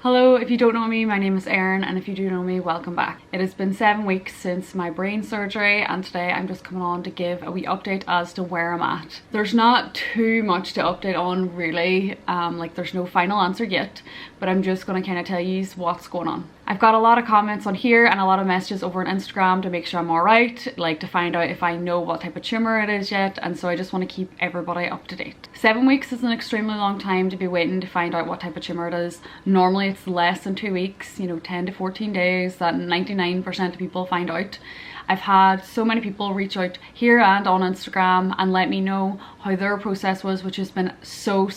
Hello, if you don't know me, my name is Erin, and if you do know me, welcome back. It has been 7 weeks since my brain surgery, and today I'm just coming on to give a wee update as to where I'm at. There's not too much to update on really, there's no final answer yet, but I'm just gonna kind of tell you what's going on. I've got a lot of comments on here and a lot of messages over on Instagram to make sure I'm alright, like to find out if I know what type of tumour it is yet, and so I just want to keep everybody up to date. 7 weeks is an extremely long time to be waiting to find out what type of tumour it is. Normally it's less than 2 weeks, 10 to 14 days that 99% of people find out. I've had so many people reach out here and on Instagram and let me know how their process was, which has been so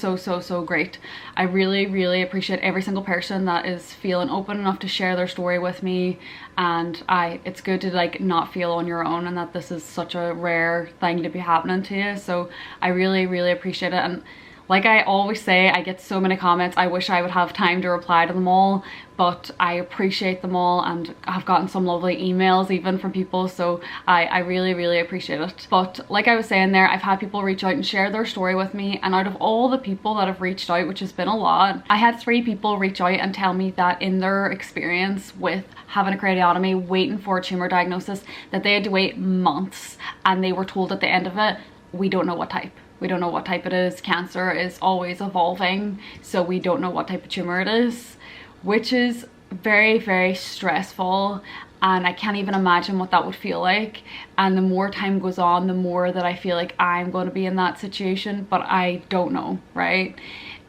great. I really appreciate every single person that is feeling open enough to share their story with me, and it's good to not feel on your own, and that this is such a rare thing to be happening to you. So I really appreciate it. And like I always say, I get so many comments. I wish I would have time to reply to them all, but I appreciate them all, and I've gotten some lovely emails even from people, so I really appreciate it. But like I was saying there, I've had people reach out and share their story with me, and out of all the people that have reached out, which has been a lot, I had 3 people reach out and tell me that in their experience with having a craniotomy, waiting for a tumour diagnosis, that they had to wait months, and they were told at the end of it, we don't know what type. We don't know what type it is. Cancer is always evolving, so we don't know what type of tumour it is, which is very stressful, and I can't even imagine what that would feel like. And the more time goes on, the more that I feel like I'm going to be in that situation, but I don't know, right?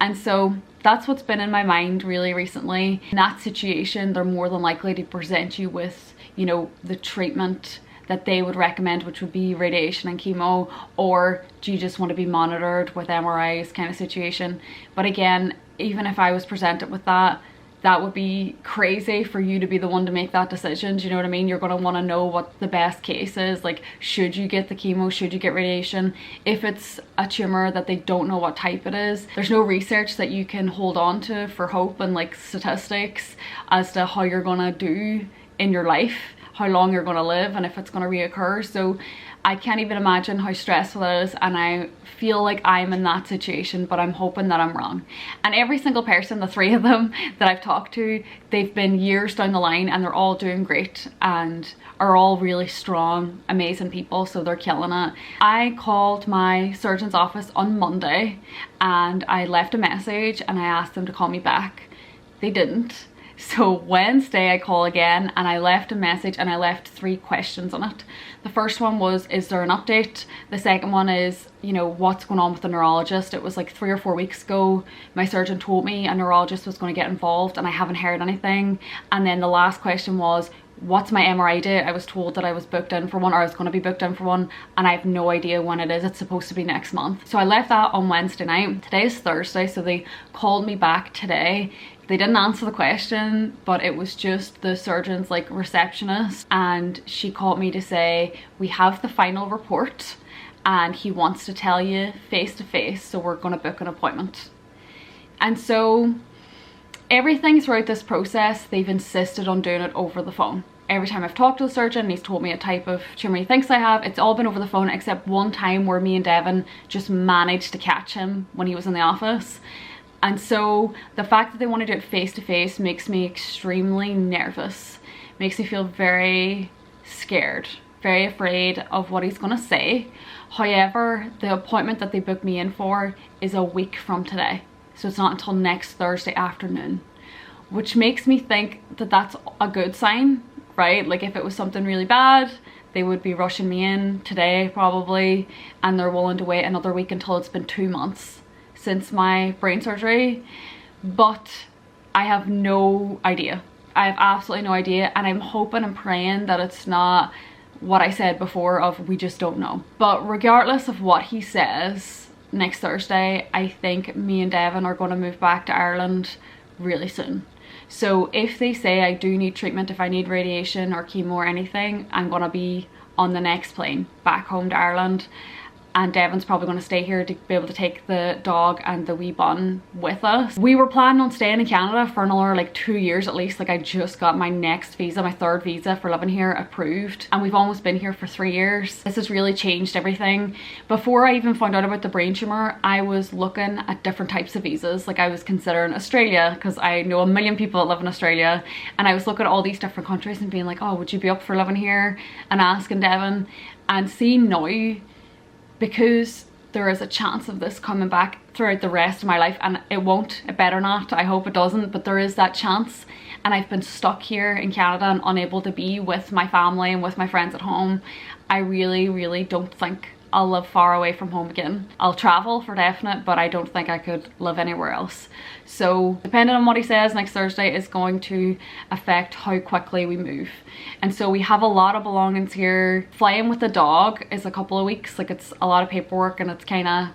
And so that's what's been in my mind really recently. In that situation, they're more than likely to present you with, the treatment that they would recommend, which would be radiation and chemo, or do you just want to be monitored with MRIs kind of situation. But again, even if I was presented with that would be crazy for you to be the one to make that decision. Do you know what I mean? You're going to want to know what the best case is. Like, should you get the chemo? Should you get radiation? If it's a tumour that they don't know what type it is, there's no research that you can hold on to for hope and statistics as to how you're going to do in your life, how long you're going to live, and if it's going to reoccur. So I can't even imagine how stressful it is, and I feel like I'm in that situation, but I'm hoping that I'm wrong. And every single person, the 3 of them that I've talked to, they've been years down the line, and they're all doing great and are all really strong, amazing people, so they're killing it. I called my surgeon's office on Monday and I left a message and I asked them to call me back. They didn't. So Wednesday I call again and I left a message and I left 3 questions on it. The first one was, is there an update? The second one is, what's going on with the neurologist? It was like 3 or 4 weeks ago. My surgeon told me a neurologist was going to get involved and I haven't heard anything. And then the last question was, what's my MRI date? I was told that I was booked in for one, or I was going to be booked in for one, and I have no idea when it is. It's supposed to be next month. So I left that on Wednesday night. Today is Thursday, so they called me back today. They didn't answer the question, but it was just the surgeon's receptionist, and she called me to say, we have the final report and he wants to tell you face to face, so we're going to book an appointment. And so everything throughout this process, they've insisted on doing it over the phone. Every time I've talked to the surgeon, he's told me a type of tumour he thinks I have. It's all been over the phone, except one time where me and Devin just managed to catch him when he was in the office. And so the fact that they want to do it face to face makes me extremely nervous. Makes me feel very scared, very afraid of what he's going to say. However, the appointment that they booked me in for is a week from today. So it's not until next Thursday afternoon, which makes me think that that's a good sign, right? Like, if it was something really bad, they would be rushing me in today probably, and they're willing to wait another week until it's been 2 months since my brain surgery. But I have no idea. I have absolutely no idea, and I'm hoping and praying that it's not what I said before of we just don't know. But regardless of what he says next Thursday, I think me and Devin are going to move back to Ireland really soon. So if they say I do need treatment, if I need radiation or chemo or anything, I'm going to be on the next plane back home to Ireland. and Devon's probably going to stay here to be able to take the dog and the wee bun with us. We were planning on staying in Canada for another like 2 years at least. Like I just got my next visa, my third visa for living here approved, and we've almost been here for 3 years. This has really changed everything. Before I even found out about the brain tumour, I was looking at different types of visas. Like I was considering Australia because I know a million people that live in Australia, and I was looking at all these different countries and being like, oh, would you be up for living here, and asking Devon. And see now, because there is a chance of this coming back throughout the rest of my life, and it won't, it better not, I hope it doesn't, but there is that chance, and I've been stuck here in Canada and unable to be with my family and with my friends at home. I really don't think I'll live far away from home again. I'll travel for definite, but I don't think I could live anywhere else. So depending on what he says next Thursday is going to affect how quickly we move. And so we have a lot of belongings here. Flying with the dog is a couple of weeks. Like it's a lot of paperwork, and it's kind of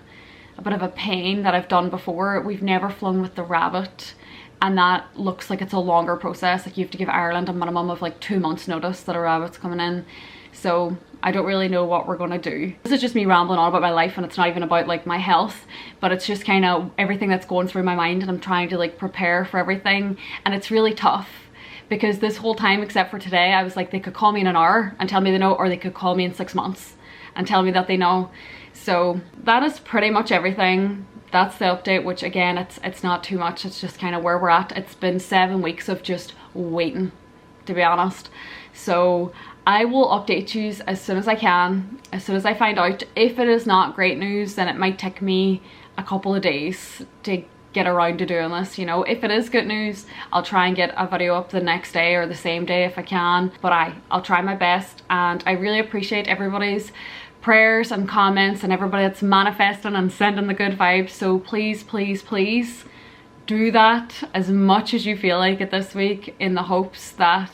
a bit of a pain that I've done before. We've never flown with the rabbit, and that looks like it's a longer process. Like you have to give Ireland a minimum of like 2 months notice that a rabbit's coming in. So I don't really know what we're gonna do. This is just me rambling on about my life, and it's not even about like my health, but it's just kind of everything that's going through my mind, and I'm trying to like prepare for everything, and it's really tough because this whole time except for today I was like, they could call me in an hour and tell me they know, or they could call me in 6 months and tell me that they know. So that is pretty much everything. That's the update, which again, it's not too much. It's just kind of where we're at. It's been 7 weeks of just waiting, to be honest. So I will update you as soon as I can, as soon as I find out. If it is not great news, then it might take me a couple of days to get around to doing this, you know. If it is good news, I'll try and get a video up the next day or the same day if I can, but I'll try my best. And I really appreciate everybody's prayers and comments and everybody that's manifesting and sending the good vibes. So please do that as much as you feel like it this week, in the hopes that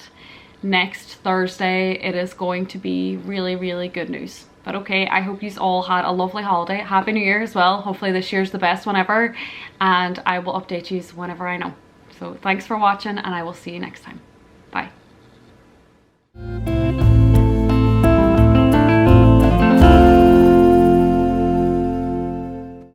next Thursday it is going to be really good news. But okay, I hope you all had a lovely holiday. Happy New Year as well. Hopefully this year's the best one ever, and I will update you whenever I know. So thanks for watching, and I will see you next time.